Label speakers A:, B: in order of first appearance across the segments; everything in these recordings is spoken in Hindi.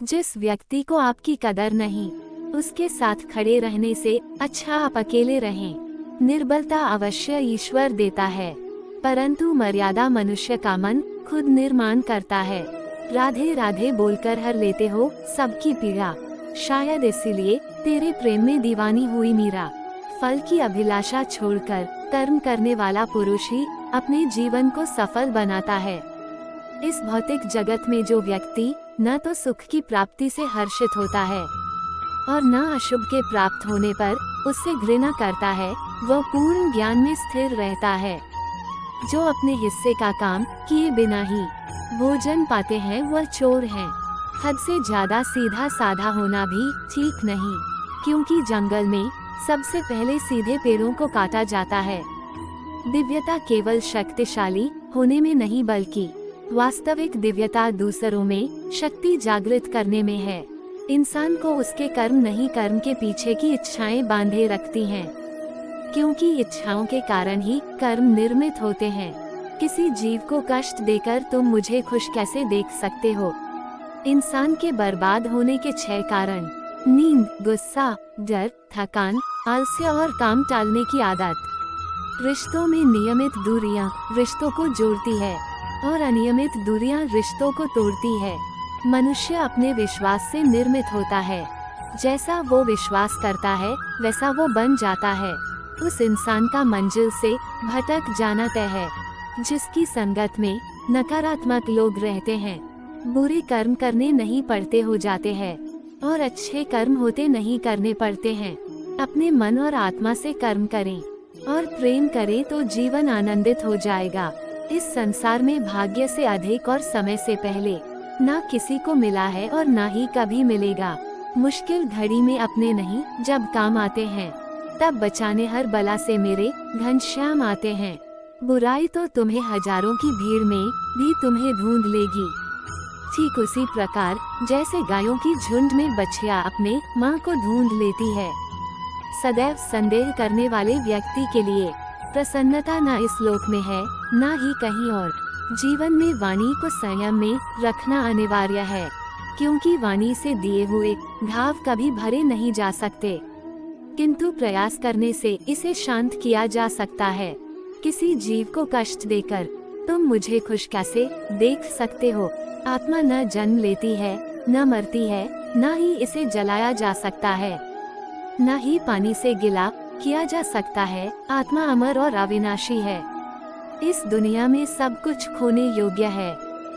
A: जिस व्यक्ति को आपकी कदर नहीं, उसके साथ खड़े रहने से अच्छा आप अकेले रहें। निर्बलता अवश्य ईश्वर देता है, परंतु मर्यादा मनुष्य का मन खुद निर्माण करता है। राधे राधे बोलकर हर लेते हो सबकी पीड़ा, शायद इसीलिए तेरे प्रेम में दीवानी हुई मीरा। फल की अभिलाषा छोड़कर कर्म करने वाला पुरुष ही अपने जीवन को सफल बनाता है। इस भौतिक जगत में जो व्यक्ति न तो सुख की प्राप्ति से हर्षित होता है और न अशुभ के प्राप्त होने पर उससे घृणा करता है, वह पूर्ण ज्ञान में स्थिर रहता है। जो अपने हिस्से का काम किए बिना ही भोजन पाते हैं वह चोर हैं। हद से ज्यादा सीधा साधा होना भी ठीक नहीं, क्योंकि जंगल में सबसे पहले सीधे पेड़ों को काटा जाता है। दिव्यता केवल शक्तिशाली होने में नहीं बल्कि वास्तविक दिव्यता दूसरों में शक्ति जागृत करने में है। इंसान को उसके कर्म नहीं, कर्म के पीछे की इच्छाएं बांधे रखती हैं, क्योंकि इच्छाओं के कारण ही कर्म निर्मित होते हैं। किसी जीव को कष्ट देकर तुम मुझे खुश कैसे देख सकते हो? इंसान के बर्बाद होने के 6 कारण: नींद, गुस्सा, डर, थकान, आलस्य और काम टालने की आदत। रिश्तों में नियमित दूरियां रिश्तों को जोड़ती है और अनियमित दूरियां रिश्तों को तोड़ती है। मनुष्य अपने विश्वास से निर्मित होता है। जैसा वो विश्वास करता है वैसा वो बन जाता है। उस इंसान का मंजिल से भटक जाना तय है। जिसकी संगत में नकारात्मक लोग रहते हैं, बुरे कर्म करने नहीं पड़ते हो जाते हैं और अच्छे कर्म होते नहीं करने पड़ते हैं। अपने मन और आत्मा से कर्म करें और प्रेम करें तो जीवन आनंदित हो जाएगा। इस संसार में भाग्य से अधिक और समय से पहले ना किसी को मिला है और ना ही कभी मिलेगा। मुश्किल घड़ी में अपने नहीं जब काम आते हैं, तब बचाने हर बला से मेरे घनश्याम आते हैं। बुराई तो तुम्हें हजारों की भीड़ में भी तुम्हें ढूंढ लेगी। ठीक उसी प्रकार जैसे गायों की झुंड में बछिया अपने माँ को ढूंढ लेती है। सदैव संदेह करने वाले व्यक्ति के लिए प्रसन्नता न इस लोक में है न ही कहीं और। जीवन में वाणी को संयम में रखना अनिवार्य है, क्योंकि वाणी से दिए हुए घाव कभी भरे नहीं जा सकते, किंतु प्रयास करने से इसे शांत किया जा सकता है। किसी जीव को कष्ट देकर तुम मुझे खुश कैसे देख सकते हो? आत्मा न जन्म लेती है, न मरती है, न ही इसे जलाया जा सकता है, न ही पानी से गिला किया जा सकता है। आत्मा अमर और अविनाशी है। इस दुनिया में सब कुछ खोने योग्य है,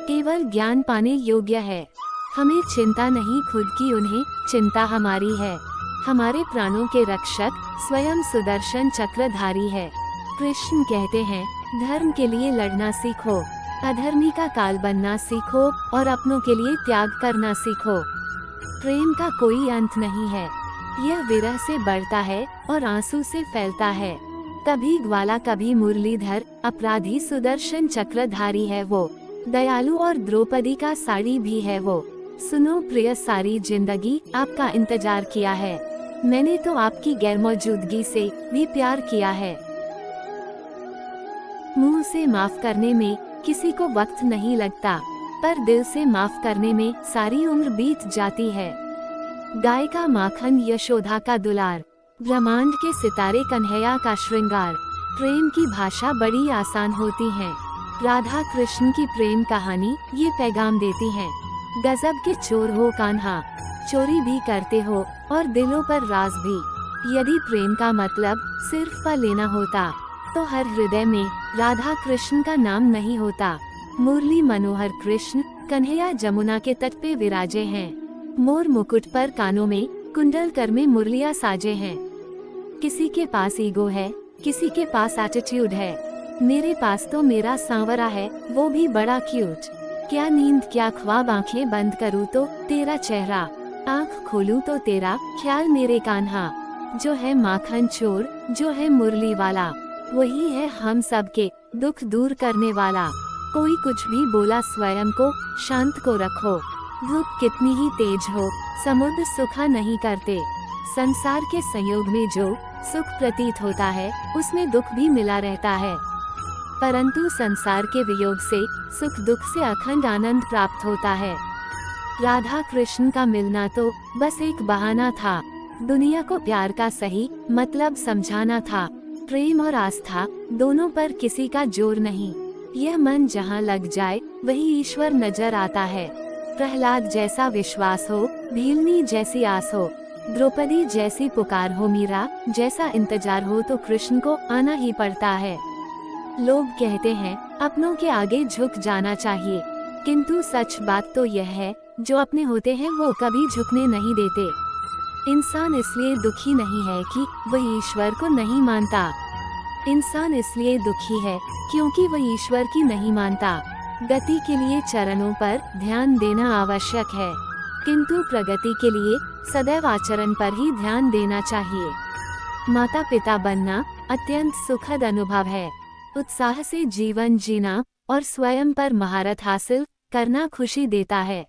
A: केवल ज्ञान पाने योग्य है। हमें चिंता नहीं खुद की, उन्हें चिंता हमारी है। हमारे प्राणों के रक्षक स्वयं सुदर्शन चक्रधारी है। कृष्ण कहते हैं, धर्म के लिए लड़ना सीखो, अधर्मी का काल बनना सीखो और अपनों के लिए त्याग करना सीखो। प्रेम का कोई अंत नहीं है, यह विरह से बढ़ता है और आंसू से फैलता है। कभी ग्वाला कभी मुरलीधर, अपराधी सुदर्शन चक्रधारी है वो, दयालु और द्रौपदी का साड़ी भी है वो। सुनो प्रिय, सारी जिंदगी आपका इंतजार किया है, मैंने तो आपकी गैरमौजूदगी से भी प्यार किया है। मुंह से माफ करने में किसी को वक्त नहीं लगता, पर दिल से माफ करने में सारी उम्र बीत जाती है। गाय का माखन यशोदा का दुलार, ब्रह्मांड के सितारे कन्हैया का श्रृंगार। प्रेम की भाषा बड़ी आसान होती है। राधा कृष्ण की प्रेम कहानी ये पैगाम देती है। गजब के चोर हो कान्हा, चोरी भी करते हो और दिलों पर राज भी। यदि प्रेम का मतलब सिर्फ पा लेना होता तो हर हृदय में राधा कृष्ण का नाम नहीं होता। मुरली मनोहर कृष्ण कन्हैया जमुना के तट पे विराजे हैं। मोर मुकुट पर कानों में कुंडल कर में मुरलियां साजे हैं। किसी के पास ईगो है, किसी के पास एटीट्यूड है। मेरे पास तो मेरा सांवरा है, वो भी बड़ा क्यूट। क्या नींद क्या ख्वाब, आंखें बंद करूँ तो तेरा चेहरा, आँख खोलूँ तो तेरा ख्याल मेरे कान्हा। जो है माखन चोर, जो है मुरली वाला, वही है हम सब के दुख दूर करने वाला। कोई कुछ भी बोला, स्वयं को शांत को रखो। धूप कितनी ही तेज हो, समुद्र सुखा नहीं करते। संसार के संयोग में जो सुख प्रतीत होता है, उसमें दुख भी मिला रहता है, परंतु संसार के वियोग से सुख दुख से अखंड आनंद प्राप्त होता है। राधा कृष्ण का मिलना तो बस एक बहाना था। दुनिया को प्यार का सही मतलब समझाना था। प्रेम और आस्था दोनों पर किसी का जोर नहीं। यह मन जहाँ लग जाए वही ईश्वर नजर आता है। प्रहलाद जैसा विश्वास हो, भीलनी जैसी आस हो, द्रौपदी जैसी पुकार हो, मीरा जैसा इंतजार हो, तो कृष्ण को आना ही पड़ता है। लोग कहते हैं अपनों के आगे झुक जाना चाहिए, किंतु सच बात तो यह है जो अपने होते हैं वो कभी झुकने नहीं देते। इंसान इसलिए दुखी नहीं है कि वह ईश्वर को नहीं मानता। इंसान इसलिए दुखी है क्योंकि वह ईश्वर की नहीं मानता। गति के लिए चरणों पर ध्यान देना आवश्यक है, किंतु प्रगति के लिए सदैव आचरण पर ही ध्यान देना चाहिए। माता पिता बनना अत्यंत सुखद अनुभव है। उत्साह से जीवन जीना और स्वयं पर महारत हासिल करना खुशी देता है।